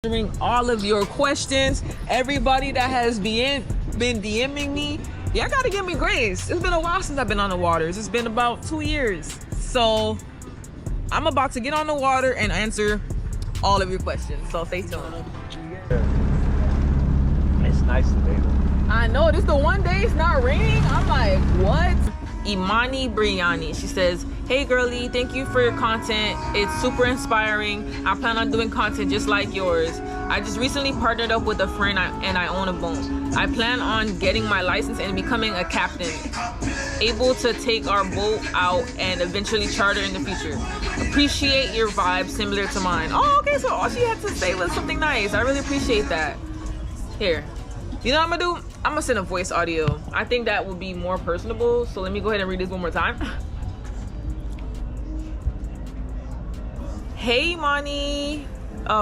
answering all of your questions. Everybody that has been DMing me, y'all gotta give me grace. It's been a while since I've been on the waters. It's been about 2 years. So I'm about to get on the water and answer all of your questions. So stay tuned. It's nice today though. I know, this the one day it's not raining. I'm like, what? Imani Briani, she says, hey girly, thank you for your content. It's super inspiring. I plan on doing content just like yours. I just recently partnered up with a friend and I own a boat. I plan on getting my license and becoming a captain, able to take our boat out and eventually charter in the future. Appreciate your vibe similar to mine. Oh, okay, so all she had to say was something nice. I really appreciate that. Here, you know what I'm gonna do? I'm gonna send a voice audio. I think that would be more personable. So let me go ahead and read this one more time. Hey, Mani.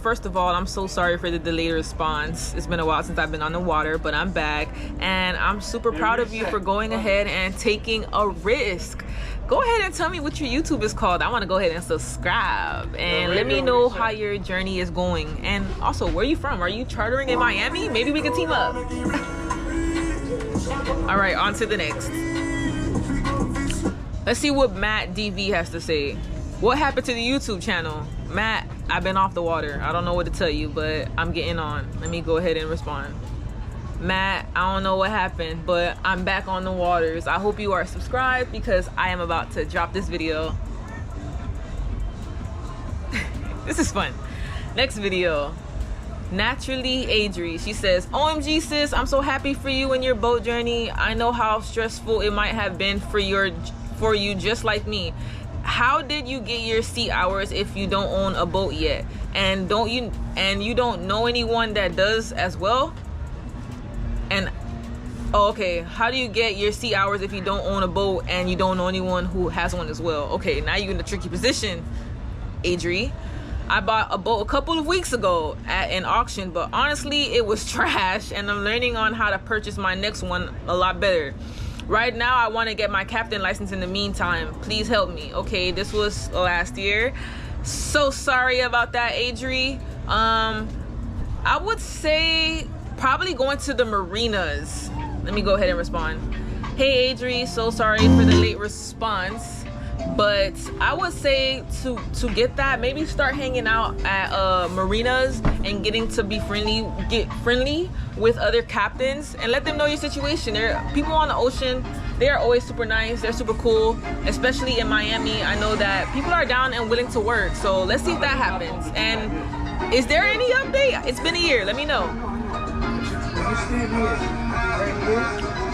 First of all, I'm so sorry for the delayed response. It's been a while since I've been on the water, but I'm back. And I'm super proud of you for going ahead and taking a risk. Go ahead and tell me what your YouTube is called. I want to go ahead and subscribe. And let me know how your journey is going. And also, where are you from? Are you chartering in Miami? Maybe we can team up. All right, on to the next. Let's see what Matt DV has to say. What happened to the YouTube channel? Matt, I've been off the water. I don't know what to tell you, but I'm getting on. Let me go ahead and respond. Matt, I don't know what happened, but I'm back on the waters. I hope you are subscribed because I am about to drop this video. This is fun. Next video. Naturally Adri, she says, OMG sis, I'm so happy for you and your boat journey. I know how stressful it might have been for you just like me. How did you get your sea hours if you don't own a boat yet? And you don't know anyone that does as well? And oh, okay, how do you get your sea hours if you don't own a boat and you don't know anyone who has one as well? Okay, now you're in a tricky position, Adri. I bought a boat a couple of weeks ago at an auction, but honestly, it was trash, and I'm learning on how to purchase my next one a lot better. Right now, I want to get my captain license in the meantime. Please help me. Okay, this was last year. So sorry about that, Adri. I would say probably going to the marinas. Let me go ahead and respond. Hey, Adri, so sorry for the late response. But I would say to get that, maybe start hanging out at marinas and getting to get friendly with other captains and let them know your situation. People on the ocean, they're always super nice, they're super cool, especially in Miami. I know that people are down and willing to work, so let's see if that happens. And is there any update? It's been a year, let me know.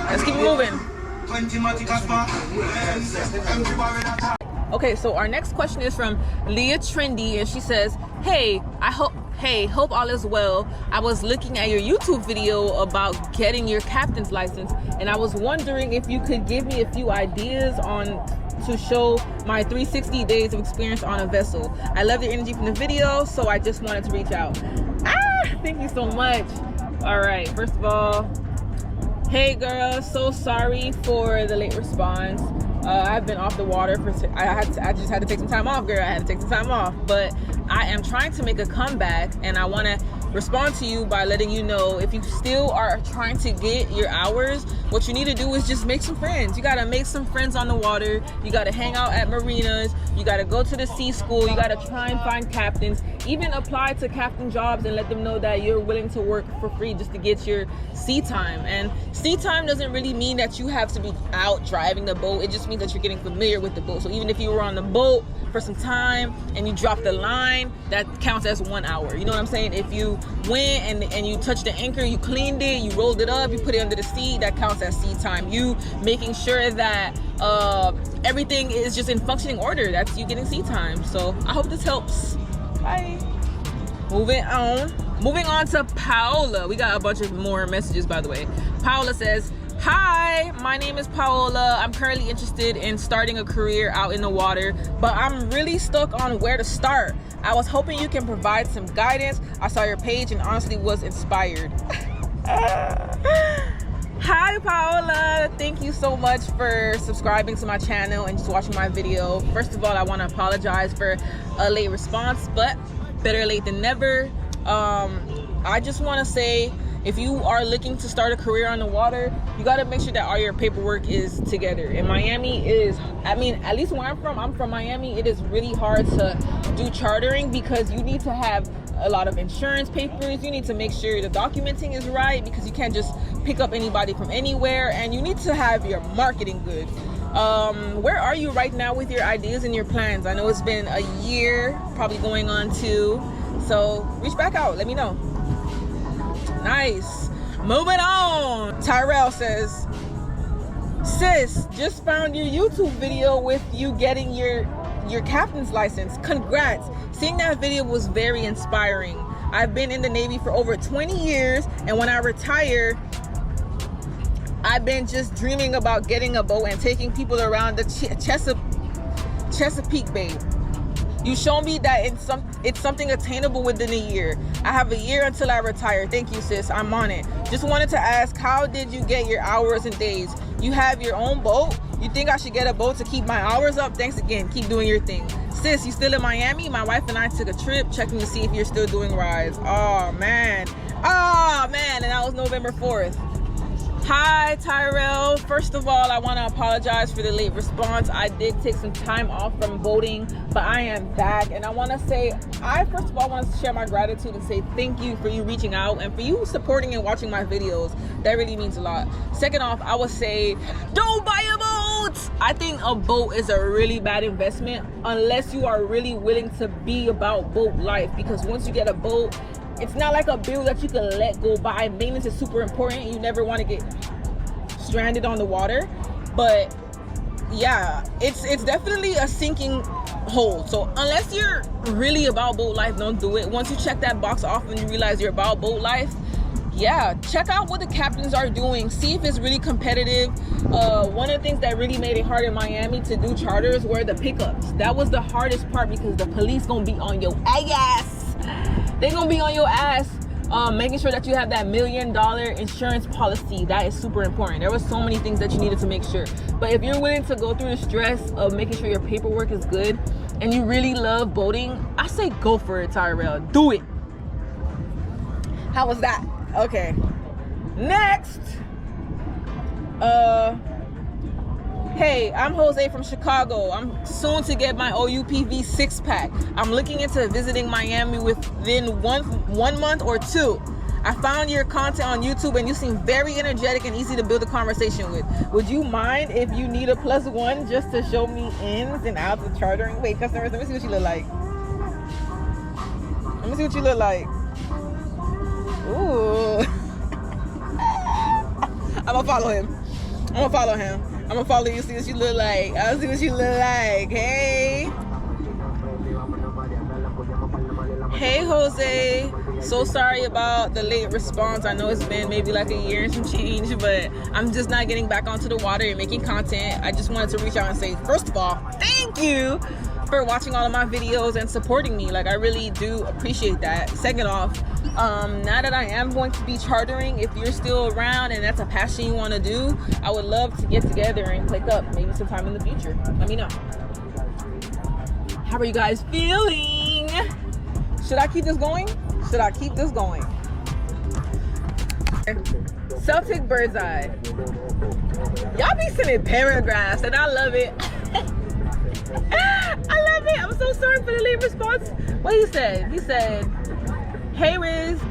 Let's keep moving. Okay, so our next question is from Leah Trendy, and she says, hey, hope all is well. I was looking at your YouTube video about getting your captain's license, and I was wondering if you could give me a few ideas to show my 360 days of experience on a vessel. I love the energy from the video, so I just wanted to reach out. Thank you so much. All right, first of all, hey girl, so sorry for the late response. I've been off the water I just had to take some time off, girl. I had to take some time off, but I am trying to make a comeback, and I want to respond to you by letting you know, if you still are trying to get your hours, what you need to do is just make some friends. You got to make some friends on the water. You got to hang out at marinas. You got to go to the sea school. You got to try and find captains. Even apply to captain jobs and let them know that you're willing to work for free just to get your sea time. And sea time doesn't really mean that you have to be out driving the boat. It just means that you're getting familiar with the boat. So even if you were on the boat for some time and you dropped the line, that counts as 1 hour. You know what I'm saying? If you went and you touched the anchor, you cleaned it, you rolled it up, you put it under the seat, that counts as sea time. You making sure that everything is just in functioning order, that's you getting sea time. So I hope this helps. Bye. Moving on to Paola. We got a bunch of more messages, by the way. Paola says, hi, my name is Paola. I'm currently interested in starting a career out in the water, but I'm really stuck on where to start. I was hoping you can provide some guidance. I saw your page and honestly was inspired. Hi Paola, thank you so much for subscribing to my channel and just watching my video. First of all, I want to apologize for a late response, but better late than never. I just want to say, if you are looking to start a career on the water, you got to make sure that all your paperwork is together. And Miami is, I mean, at least where I'm from Miami, it is really hard to do chartering because you need to have a lot of insurance papers. You need to make sure the documenting is right because you can't just pick up anybody from anywhere, and you need to have your marketing good. Where are you right now with your ideas and your plans? I know it's been a year, probably going on 2. So reach back out, let me know. Nice. Moving on. Tyrell says, sis, just found your YouTube video with you getting your captain's license. Congrats. Seeing that video was very inspiring. I've been in the Navy for over 20 years, and when I retire, I've been just dreaming about getting a boat and taking people around the Chesapeake Bay. You show me that it's something attainable within a year. I have a year until I retire. Thank you, sis. I'm on it. Just wanted to ask, how did you get your hours and days? You have your own boat? You think I should get a boat to keep my hours up? Thanks again. Keep doing your thing. Sis, you still in Miami? My wife and I took a trip checking to see if you're still doing rides. Oh, man. Oh, man. And that was November 4th. Hi, Tyrell. First of all, I want to apologize for the late response. I did take some time off from boating, but I am back. And I want to say, first of all, want to share my gratitude and say thank you for you reaching out and for you supporting and watching my videos. That really means a lot. Second off, I would say, don't buy a boat. I think a boat is a really bad investment unless you are really willing to be about boat life, because once you get a boat, it's not like a bill that you can let go by. Maintenance is super important. You never want to get stranded on the water. But yeah, it's definitely a sinking hole. So unless you're really about boat life, don't do it. Once you check that box off and you realize you're about boat life, yeah, check out what the captains are doing. See if it's really competitive. One of the things that really made it hard in Miami to do charters were the pickups. That was the hardest part because the police gonna be on your ass. They're gonna be on your ass, making sure that you have that $1 million insurance policy. That is super important. There were so many things that you needed to make sure. But if you're willing to go through the stress of making sure your paperwork is good and you really love boating, I say go for it, Tyrell. Do it. How was that? Okay. Next. Hey, I'm Jose from Chicago. I'm soon to get my OUPV 6-pack. I'm looking into visiting Miami within one month or 2. I found your content on YouTube and you seem very energetic and easy to build a conversation with. Would you mind if you need a +1 just to show me ins and outs of chartering? Wait, customers, let me see what you look like. Let me see what you look like. Ooh. I'm gonna follow him. I'm gonna follow you, see what you look like. I'll see what you look like. Hey. Hey, Jose. So sorry about the late response. I know it's been maybe like a year and some change, but I'm just not getting back onto the water and making content. I just wanted to reach out and say, first of all, thank you for watching all of my videos and supporting me. Like, I really do appreciate that. Second off, now that I am going to be chartering, if you're still around and that's a passion you want to do, I would love to get together and click up maybe sometime in the future. Let me know. How are you guys feeling? Should I keep this going? Should I keep this going? Celtic Bird's Eye. Y'all be sending paragraphs and I love it. I love it. I'm so sorry for the late response. What he said? He said, hey Riz,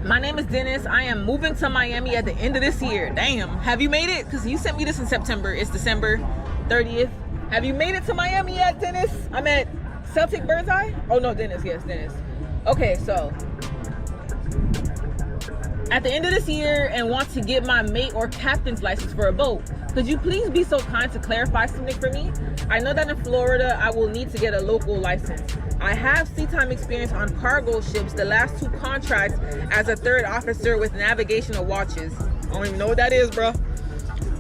my name is Dennis. I am moving to Miami at the end of this year. Damn. Have you made it? Because you sent me this in September. It's December 30th. Have you made it to Miami yet, Dennis? I'm at Celtic Bird's Eye? Oh no, Dennis. Yes, Dennis. Okay, so at the end of this year and want to get my mate or captain's license for a boat. Could you please be so kind to clarify something for me? I know that in Florida, I will need to get a local license. I have sea time experience on cargo ships, the last 2 contracts as a 3rd officer with navigational watches. I don't even know what that is, bro.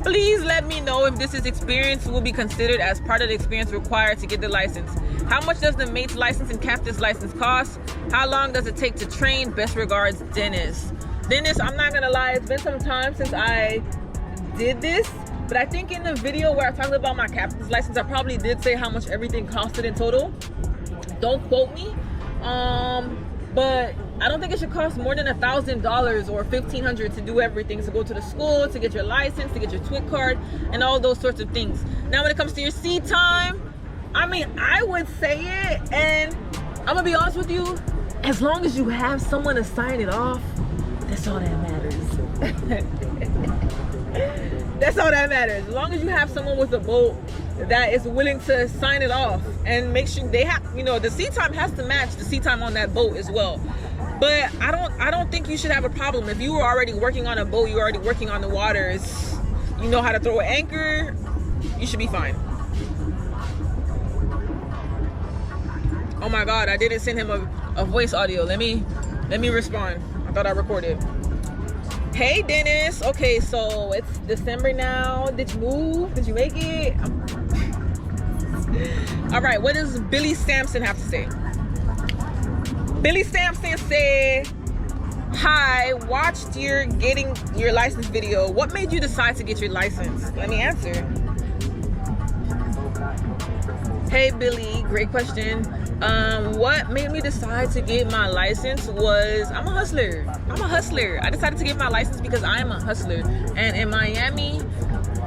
Please let me know if this experience will be considered as part of the experience required to get the license. How much does the mate's license and captain's license cost? How long does it take to train? Best regards, Dennis. Dennis, I'm not gonna lie, it's been some time since I did this, but I think in the video where I talked about my captain's license, I probably did say how much everything costed in total. Don't quote me, but I don't think it should cost more than $1,000 or $1,500 to do everything, to go to the school, to get your license, to get your TWIC card, and all those sorts of things. Now, when it comes to your sea time, I mean, I would say it, and I'm gonna be honest with you, as long as you have someone to sign it off, that's all that matters. That's all that matters. As long as you have someone with a boat that is willing to sign it off and make sure they have, you know, the sea time has to match the sea time on that boat as well. But I don't think you should have a problem. If you were already working on a boat, you're already working on the waters, you know how to throw an anchor, you should be fine. Oh my God, I didn't send him a voice audio. Let me respond. I thought I recorded. Hey Dennis. Okay, so it's December now. Did you move? Did you make it? All right, what does Billy Sampson have to say? Billy Sampson said, hi, watched your getting your license video. What made you decide to get your license? Let me answer. Hey Billy, great question. What made me decide to get my license was I'm a hustler. I decided to get my license because I am a hustler. And in Miami,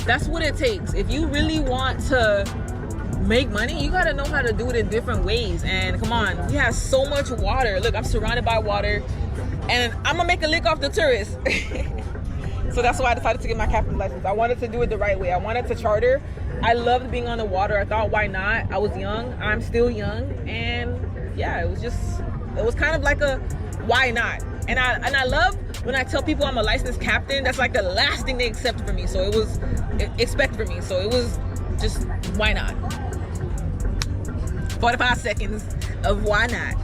that's what it takes. If you really want to make money, you gotta know how to do it in different ways. And come on, we have so much water. Look, I'm surrounded by water, and I'm gonna make a lick off the tourists. So that's why I decided to get my captain's license. I wanted to do it the right way. I wanted to charter. I loved being on the water. I thought, why not? I was young. I'm still young, and yeah, it was kind of like a why not. And I love when I tell people I'm a licensed captain. That's like the last thing they accept from me. So it was expect from me. So it was just why not. 45 seconds of why not.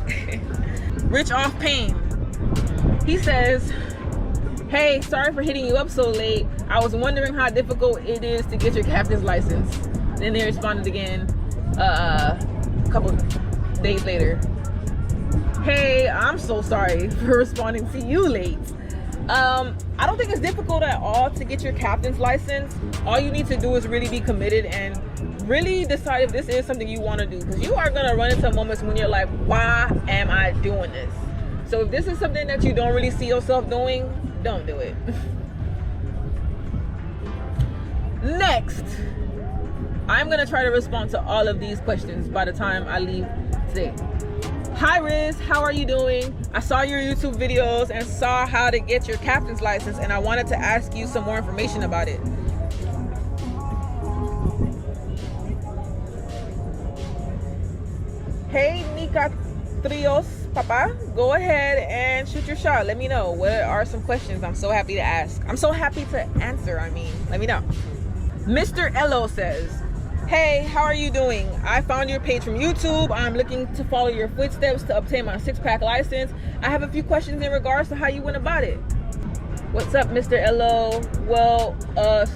Rich off pain. He says, hey, sorry for hitting you up so late. I was wondering how difficult it is to get your captain's license. Then they responded again a couple days later. Hey, I'm so sorry for responding to you late. I don't think it's difficult at all to get your captain's license. All you need to do is really be committed and really decide if this is something you want to do, because you are going to run into moments when you're like, why am I doing this? So if this is something that you don't really see yourself doing, don't do it. Next, I'm going to try to respond to all of these questions by the time I leave today. Hi Riz, how are you doing? I saw your YouTube videos and saw how to get your captain's license, and I wanted to ask you some more information about it. Hey Nika Trios Papa, go ahead and shoot your shot. Let me know what are some questions I'm so happy to ask. I'm so happy to answer. Let me know. Mr. Elo says, hey, how are you doing? I found your page from YouTube. I'm looking to follow your footsteps to obtain my 6-pack license. I have a few questions in regards to how you went about it. What's up, Mr. Elo? Well,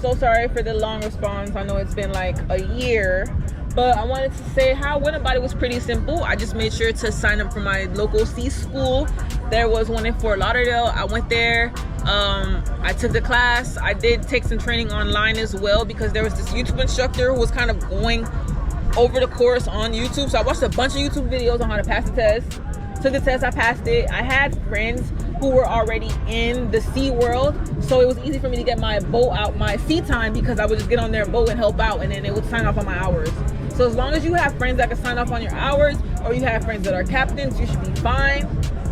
so sorry for the long response. I know it's been like a year, but I wanted to say how I went about it was pretty simple. I just made sure to sign up for my local C school. There was one in Fort Lauderdale. I went there. I took the class. I did take some training online as well, because there was this YouTube instructor who was kind of going over the course on YouTube. So I watched a bunch of YouTube videos on how to pass the test. Took the test, I passed it. I had friends who were already in the sea world, so it was easy for me to get my boat out, my sea time, because I would just get on their boat and help out, and then they would sign off on my hours. So as long as you have friends that can sign off on your hours, or you have friends that are captains, you should be fine.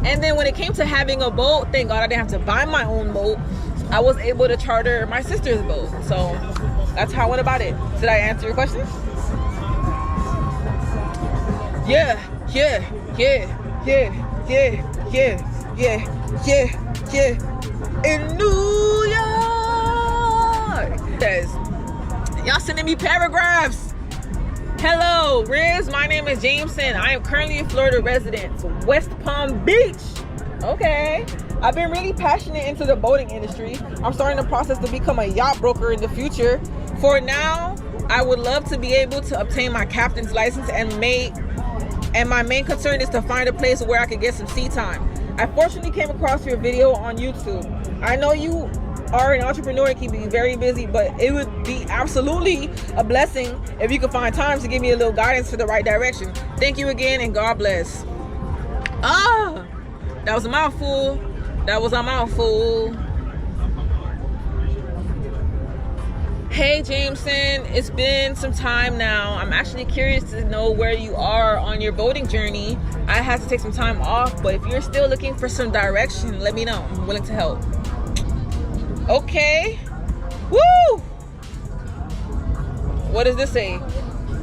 And then when it came to having a boat, thank God I didn't have to buy my own boat. I was able to charter my sister's boat. So that's how I went about it. Did I answer your question? Yeah. In New York. Guys, y'all sending me paragraphs. Hello, Riz. My name is Jameson. I am currently a Florida resident, West Palm Beach. Okay. I've been really passionate into the boating industry. I'm starting the process to become a yacht broker in the future. For now, I would love to be able to obtain my captain's license, and my main concern is to find a place where I could get some sea time. I fortunately came across your video on YouTube. I know you are an entrepreneur and can be very busy, but it would be absolutely a blessing if you could find time to give me a little guidance for the right direction. Thank you again, and God bless. That was a mouthful. That was a mouthful. Hey Jameson, it's been some time now. I'm actually curious to know where you are on your boating journey. I had to take some time off, but if you're still looking for some direction, let me know. I'm willing to help. Okay. Woo! What does this say?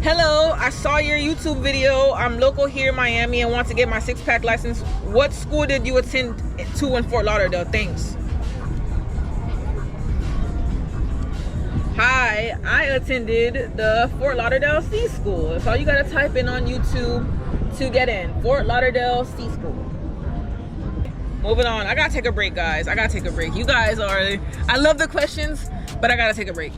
Hello, I saw your YouTube video. I'm local here in Miami and want to get my 6-pack license. What school did you attend to in Fort Lauderdale? Thanks. Hi, I attended the Fort Lauderdale Sea School. That's all you gotta type in on YouTube to get in. Fort Lauderdale Sea School. Moving on. I gotta take a break, guys. I gotta take a break. You guys are... I love the questions, but I gotta take a break.